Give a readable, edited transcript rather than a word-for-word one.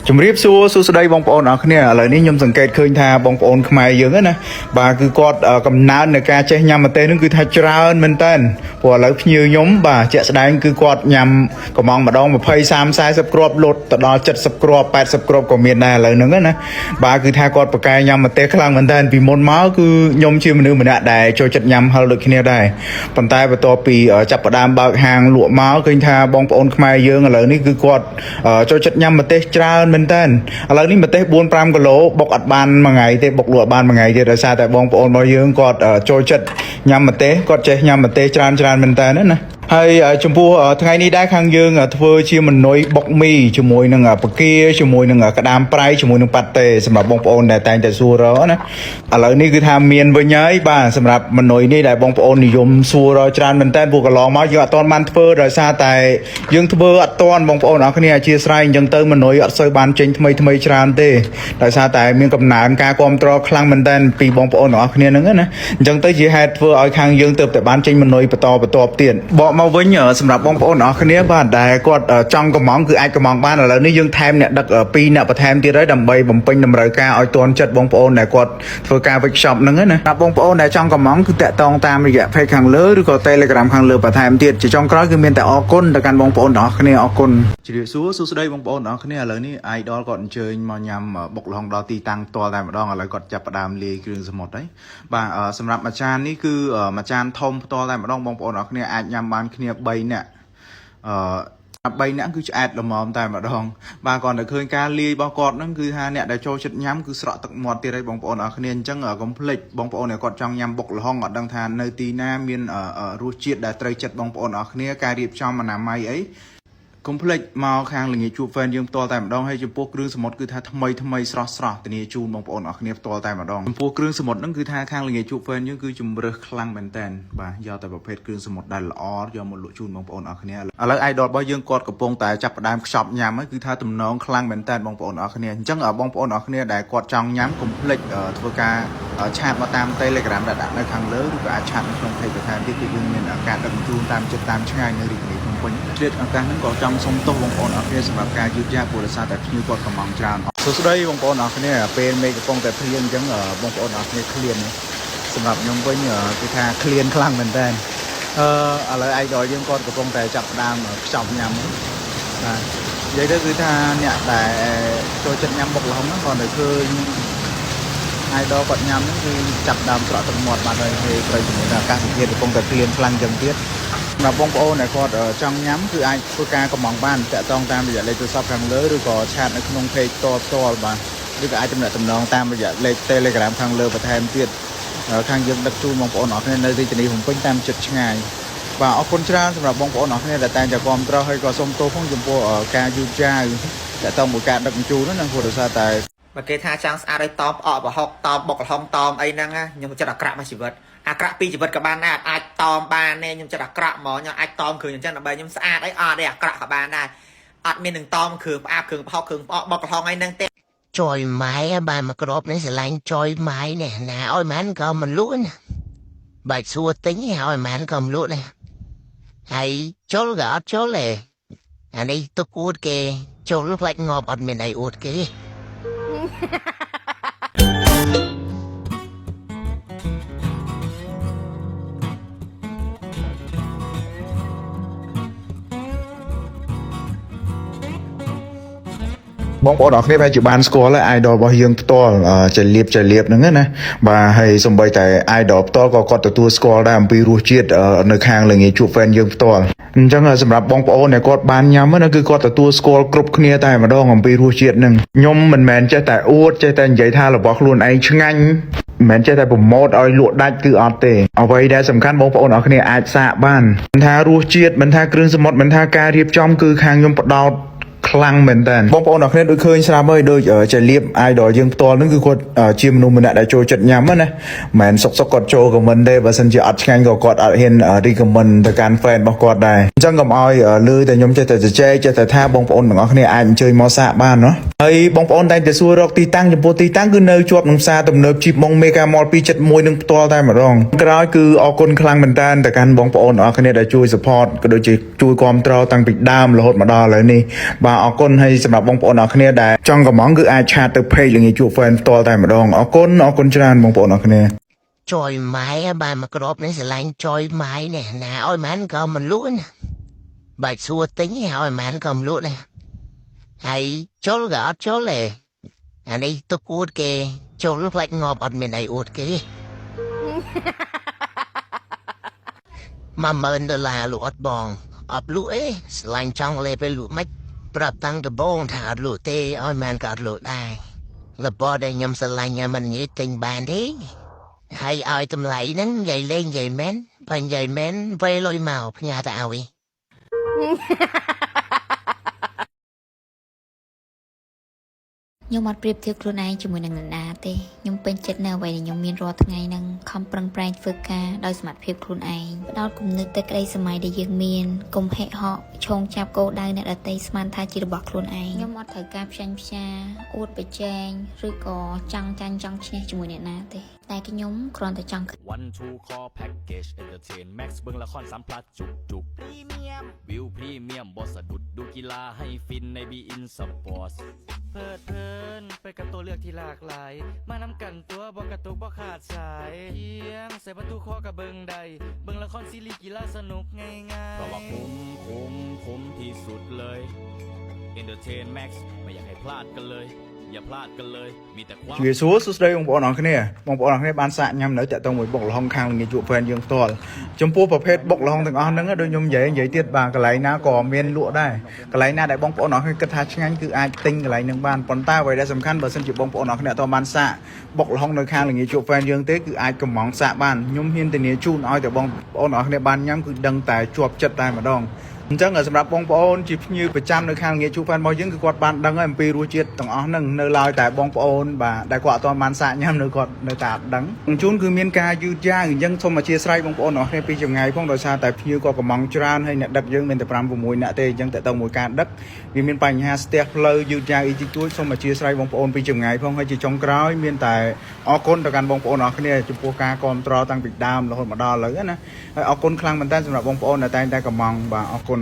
ជំរាបសួរសួស្តីបងប្អូនអរគ្នាឥឡូវនេះខ្ញុំសង្កេតឃើញថាបងប្អូនខ្មែរយើងណាបាទគឺគាត់កំណើននៃការចេះញ៉ាំម្ទេសនឹងគឺថាច្រើនមែនតើព្រោះឥឡូវភ្ញៀវខ្ញុំបាទជាក់ស្ដែងគឺគាត់ញ៉ាំកំងម្ដង20 30 40គ្រាប់លោតទៅដល់70គ្រាប់80គ្រាប់ក៏មានដែរឥឡូវហ្នឹងណាបាទគឺថាគាត់ប្រកែញ៉ាំម្ទេសខ្លាំងមែនតើពីមុនមកគឺខ្ញុំជាមនុស្សម្នាក់ដែលចូលចិត្តញ៉ាំហឹលដូចគ្នាដែរប៉ុន្តែបន្ទាប់ពីចាប់ផ្ដើមបើកហាងលក់មកឃើញថាបងប្អូនខ្មែរយើងឥឡូវនេះគឺគាត់ចូលចិត្តញ៉ាំម្ទេសច្រើនមែនតើឥឡូវនេះម្ទេស 4-5 គីឡូបុកអត់បានមួយថ្ងៃទេបុកលក់បានមួយថ្ងៃទេដោយសារតែបងប្អូនរបស់យើងគាត់ចូលចិត្តញ៉ាំម្ទេសគាត់ចេះញ៉ាំម្ទេសច្រើនមែនតើណាហើយចំពោះថ្ងៃនេះដែរខាងយើងធ្វើជាមនុយបុកមីជាមួយនឹងបកាជាមួយនឹងក្តាមប្រៃជាមួយនឹងប៉ាត់តេសម្រាប់បងប្អូនដែលតែងតែសួររកណាឥឡូវនេះគឺថាមានវិញហើយបាទសម្រាប់មនុយនេះដែលបងប្អូននិយមសួររកច្រើនមែនតើពួកកន្លងមកយើងអត់ទាន់បានធ្វើដោយសារតែយើងធ្វើអត់ទាន់បងប្អូនអរគ្នាអធិស្ឋានអញ្ចឹងទៅមនុយអត់សូវបានចេញថ្មីច្រើនទេដោយសារតែមានកំណើនការគ្រប់គ្រងខ្លាំងមែនតើពីបងប្អូនអរគ្នាហ្នឹងណាអញ្ចឹងទៅជាហេតុធ្វើឲ្យខាងយើងទៅតែបានចេញមនុយបន្តទៀតបកមកវិញសម្រាប់បងប្អូនអរគ្នាបាទដែលគាត់ចង់កំងគឺអាចកំងបានឥឡូវនេះយើងថែមអ្នកដឹក2អ្នកបន្ថែមទៀតហើយដើម្បីបំពេញតម្រូវការឲ្យទាន់ចិត្តបងប្អូនដែលគាត់ធ្វើការ workshop ហ្នឹងណាសម្រាប់បងប្អូនដែលចង់កំងគឺតាក់ទងតាមរយៈ page ខាងលើឬក៏ Telegram ខាងលើបន្ថែមទៀតជាចុងក្រោយគឺមានតែអរគុណទៅកាន់បងប្អូនទាំងអស់គ្នាអរគុណជម្រាបសួរសួស្តីបងប្អូនទាំងអស់គ្នាឥឡូវនេះ Idol គាត់អញ្ជើញមកញ៉ាំបុកល្ហុងដល់ទីតាំងផ្ទាល់តែម្ដងឥឡូវគាត់ចាប់ផ្ដើមលាយគ្រឿងសមុទ្រហើយបាទសម្រាប់មួយចាននេះគឺមួយចានធំផ្ទាល់តែម្ដងបងប្អូនទាំងអស់គ្នាអាចញ៉ាំបានគ្នា3នាក់3នាក់គឺឆ្អែតល្មមតែម្ដងបាទគាត់ទៅឃើញការលាយរបស់គាត់ហ្នឹងគឺថាអ្នកដែលចូលចិត្តញ៉ាំគឺស្រក់ទឹកមាត់ទៀតហើយបងប្អូនអរគ្នាអញ្ចឹងកុំភ្លេចបងប្អូនដែលគាត់ចង់ញ៉ាំបុកល្ហុងអត់ដឹងថានៅទីណាមានរសជាតិដែលត្រូវចិត្តបងប្អូនអរគ្នាការរៀបចំអនាម័យអីកុំភ្លេចមកខាងល្ងាចជួប fan យើងផ្ទាល់តែម្ដងហើយចំពោះគ្រឿងសមុទ្រគឺថាថ្មីស្រស់ធានាជូនបងប្អូនអរគ្នាផ្ទាល់តែម្ដងចំពោះគ្រឿងសមុទ្រហ្នឹងគឺថាខាងល្ងាចជួប fan យើងគឺជំរើសខ្លាំងមែនតើបាទយកតែប្រភេទគ្រឿងសមុទ្រដែលល្អយកមកលក់ជូនបងប្អូនអរគ្នាឥឡូវ idol របស់យើងគាត់កំពុងតែចាប់ផ្ដើមខ្ចប់ញ៉ាំហើយគឺថាទំនងខ្លាំងមែនតើបងប្អូនអរគ្នាអញ្ចឹងបងប្អូនអរគ្នាដែលគាត់ចង់ញ៉ាំកុំភ្លេចធ្វើការឆាតមកតាម Telegram ដែលដាក់នៅខាងលើឬក៏អាចឆាតនៅក្នុង page បន្ថែមទៀតគឺយើងមានការដឹកជញ្ជូនតាមចិត្តតាមឆ្ងាយនៅរាជធានីភ្នំពេញឆ្លៀតឱកាសហ្នឹងក៏ចង់សុំទោសបងប្អូនអរគ្នាសម្រាប់ការយឺតយ៉ាវព្រោះដោយសារតែភ្ញៀវគាត់កំងច្រើនសួស្តីបងប្អូនអរគ្នាពេលមេឃកំពុងតែភ្លៀងអញ្ចឹងបងប្អូនអរគ្នាឃ្លានសម្រាប់ខ្ញុំវិញគឺថាឃ្លានខ្លាំងមែនតើឥឡូវ idol យើងគាត់កំពុងតែចាប់ផ្ដើមខ្ចប់ញ៉ាំបាទនិយាយទៅគឺថាអ្នកដែលចូលចិត្តញ៉ាំបុកល្ហុងហ្នឹងគាត់ទៅឃើញ idol គាត់ញ៉ាំហ្នឹងគឺចាប់ដើមស្រក់ទឹកមាត់បាត់ហើយត្រូវជាមួយនឹងអាកាសធាតុកំពុងតែភ្លៀងខ្លាំងអញ្ចឹងទៀតសម្រាប់បងប្អូនដែលគាត់ចង់ញ៉ាំគឺអាចធ្វើការកំងបានតាក់ទងតាមរយៈលេខទូរស័ព្ទខាងលើឬក៏ឆាតនៅក្នុង page ផ្ទាល់បាទឬក៏អាចទំនាក់ទំនងតាមរយៈលេខ Telegram ខាងលើបន្ថែមទៀតខាងយើងដឹកជូនបងប្អូនអរគ្នានៅរាជធានីភ្នំពេញតាមចិត្តឆ្ងាយបាទអរគុណច្រើនសម្រាប់បងប្អូនអរគ្នាដែលតែងតែគាំទ្រហើយក៏សូមទោសផងចំពោះការយឺតយ៉ាវតាក់ទងមួយការដឹកជញ្ជូនហ្នឹងព្រោះដោយសារតែបើគេថាចង់ស្អាតឲ្យតបអកប្រហុកតបបុកល្ហុងតមអីហ្នឹងខ្ញុំចិត្តអាក្រក់មួយជីវិតអាក្រក់ពីជីវិតក៏បានដែរអាចតមបានទេខ្ញុំចិត្តអាក្រក់ហ្មងខ្ញុំអាចតមគ្រឿងអញ្ចឹងដើម្បីខ្ញុំស្អាតអីអត់ទេអាក្រក់ក៏បានដែរអត់មាននឹងតមគ្រឿងផ្អាប់គ្រឿងប្រហុកគ្រឿងផ្អកបុកល្ហុងអីហ្នឹងទេចុយម៉ែបានមកក្របនេះស្រឡាញ់ចុយម៉ែនេះណាឲ្យម៉ែក៏មិនលក់ណាបាច់សួរទិញឲ្យម៉ែក៏មិនលក់ដែរហើយជុលក៏អត់ជុលទេអានេះទុកអួតគេជុលផ្លាច់ងាប់អត់មានអីអួតគេបងប្អូនអរគ្នាបែរជាបានស្គាល់ហើយ idol របស់យើងផ្ទាល់ចលៀបហ្នឹងណាបាទហើយសម្បីតែ idol ផ្ទាល់ក៏គាត់ទទួលស្គាល់ដែរអំពីរសជាតិនៅខាងល្ងាចជួប fan យើងផ្ទាល់អញ្ចឹងសម្រាប់បងប្អូនដែលគាត់បានញ៉ាំណាគឺគាត់ទទួលស្គាល់គ្រប់គ្នាតែម្ដងអំពីរសជាតិហ្នឹងខ្ញុំមិនមែនចេះតែអួតចេះតែនិយាយថារបស់ខ្លួនឯងឆ្ងាញ់មិនមែនចេះតែប្រម៉ូតឲ្យលក់ដាច់គឺអត់ទេអ្វីដែលសំខាន់បងប្អូនអរគ្នាអាចសាកបានមិនថារសជាតិមិនថាគ្រឿងសមុទ្រមិនថាការរៀបចំគឺខាងខ្ញុំបដោតខ្លាំងមែនតើបងប្អូនអរគ្នាដូចឃើញស្រាប់ហើយដូចចលៀប idol យើងផ្ទាល់ហ្នឹងគឺគាត់ជាមនុស្សម្នាក់ដែលចូលចិត្តញ៉ាំណាមិនសុកគាត់ចូល comment ទេបើសិនជាអត់ឆ្ងាញ់ក៏គាត់អត់ហ៊ាន recommend ទៅកាន់ fan របស់គាត់ដែរអញ្ចឹងកុំឲ្យលឺតែខ្ញុំចេះតែជជែកចេះតែថាបងប្អូនទាំងអស់គ្នាអាចអញ្ជើញមកសាកបានណាហើយបងប្អូនតែងតែសួររកទីតាំងចំពោះទីតាំងគឺនៅជាប់នឹងផ្សារទំនើបជីបម៉ុង Mega Mall 271នឹងផ្ទាល់តែម្ដងក្រោយគឺអរគុណខ្លាំងមែនតើទៅកាន់បងប្អូនទាំងអស់គ្នាដែលជួយ support ក៏ដូចជាជួយគាំទ្រតាំងពីដើមរហូតមកដល់ឥឡូវនេះបាទ បាទអរគុណហើយសម្រាប់បងប្អូនអរគ្នាដែលចង់កំងគឺអាចឆាតទៅ page ល្ងាចជួប fan ផ្ទាល់តែម្ដងអរគុណច្រើនបងប្អូនអរគ្នា ចុយម៉ែបានមកក្របនេះស្រឡាញ់ចុយម៉ែនេះណាឲ្យម៉ែនក៏មិនលក់ណាបាច់សួរទិញឲ្យម៉ែនក៏មិនលក់ដែរហើយចូលក៏អត់ចូលដែរអានេះទុកអួតគេចូលផ្លាច់ងាប់អត់មានអីអួតគេ$10000លក់អត់បងអត់លក់អីស្រឡាញ់ចង់លេទៅលក់មិនប្រាប់តាំងដំបូងថាអត់លក់ទេឲ្យម៉ែនក៏អត់លក់ដែររបស់ដែលខ្ញុំស្រឡាញ់មិននិយាយទិញបានទេហើយឲ្យតម្លៃហ្នឹងនិយាយលេងនិយាយមែនបើនិយាយមែនវេលុយមកផ្ញើទៅឲ្យ ខ្ញុំអត់ប្រៀបធៀបខ្លួនឯងជាមួយនឹងនរណាទេខ្ញុំពេញចិត្តនៅអ្វីដែលខ្ញុំមានរាល់ថ្ងៃហ្នឹងខំប្រឹងប្រែងធ្វើការដោយសមត្ថភាពខ្លួនឯងផ្ដោតគំនិតទៅក្តីសម័យដែលយើងមានកុំហិហកឈោងចាប់គោលដៅអ្នកដទៃស្មានថាជារបស់ខ្លួនឯងខ្ញុំអត់ត្រូវការផ្ចាញ់ផ្សាអួតប្រជែងឬក៏ចង់ចាញ់ចង់ឈ្នះជាមួយអ្នកណាទេតែខ្ញុំគ្រាន់តែចង់ One Two Call Package Entertain Max เบิ่งละคร3พลัดจุกพรีเมียมวิวพรีเมียมบ่สะดุดดูกีฬาให้ฟินใน Be In Sports เพลิดเพลินไปกับตัวเลือกที่หลากหลายมานำกันตัวบ่กระตุกบ่ขาดสายเพียงใส่ประตูคอกับเบิ่งใดเบิ่งละครซีรีส์กีฬาสนุกง่ายๆเพราะว่าคุ้มที่สุดเลย Entertain Max ไม่อยากให้พลาดกันเลยอย่าพลาดกันเลยมีแต่ความ ជាសួរសួស្ដីបងប្អូនអរគ្នាបានសាកញ៉ាំនៅតាក់ទងមួយបុកល្ហុងខាងល្ងាចជួប fan យើងផ្ទាល់ចំពោះប្រភេទបុកល្ហុងទាំងអស់ហ្នឹងដូចខ្ញុំនិយាយទៀតបាទកន្លែងណាក៏មានលក់ដែរកន្លែងណាដែលបងប្អូនអរគ្នាគិតថាឆ្ងាញ់គឺអាចទិញកន្លែងហ្នឹងបានប៉ុន្តែអ្វីដែលសំខាន់បើសិនជាបងប្អូនអរគ្នាអត់បានសាកបុកល្ហុងនៅខាងល្ងាចជួប fan យើងទេគឺអាចកំងសាកបានខ្ញុំហ៊ានធានាជូនឲ្យតែបងប្អូនអរគ្នាបានញ៉ាំគឺដឹងតែជាប់ចិត្តតែម្ដង អញ្ចឹងសម្រាប់បងប្អូនជាភ្ញៀវប្រចាំនៅខាងងាយជួប fan របស់យើងគឺគាត់បានដឹងហើយអំពីរសជាតិទាំងអស់ហ្នឹងនៅឡើយតែបងប្អូនបាទដែលគាត់អត់ទាន់បានសាកញ៉ាំនៅគាត់នៅតែអត់ដឹងអញ្ជូនគឺមានការយឺតយ៉ាវអញ្ចឹងសូមអធិស្ឋានបងប្អូនអរគ្នាពីចម្ងាយផងដោយសារតែភ្ញៀវគាត់កំងច្រើនហើយអ្នកដឹកយើងមានតែ5 6នាក់ទេអញ្ចឹងតើតើមួយការដឹកវាមានបញ្ហាស្ទះផ្លូវយឺតយ៉ាវអីតិចតួចសូមអធិស្ឋានបងប្អូនពីចម្ងាយផងហើយជាចុងក្រោយមានតែអរគុណទៅកាន់បងប្អូនអរគ្នាចំពោះការគាំទ្រតាំងពីដើមរហូតមកដល់ឥឡូវណាហើយអរគុណខ្លាំងមែនតើសម្រាប់បងប្អូនដែលតែងតែកំងបាទអរគុណ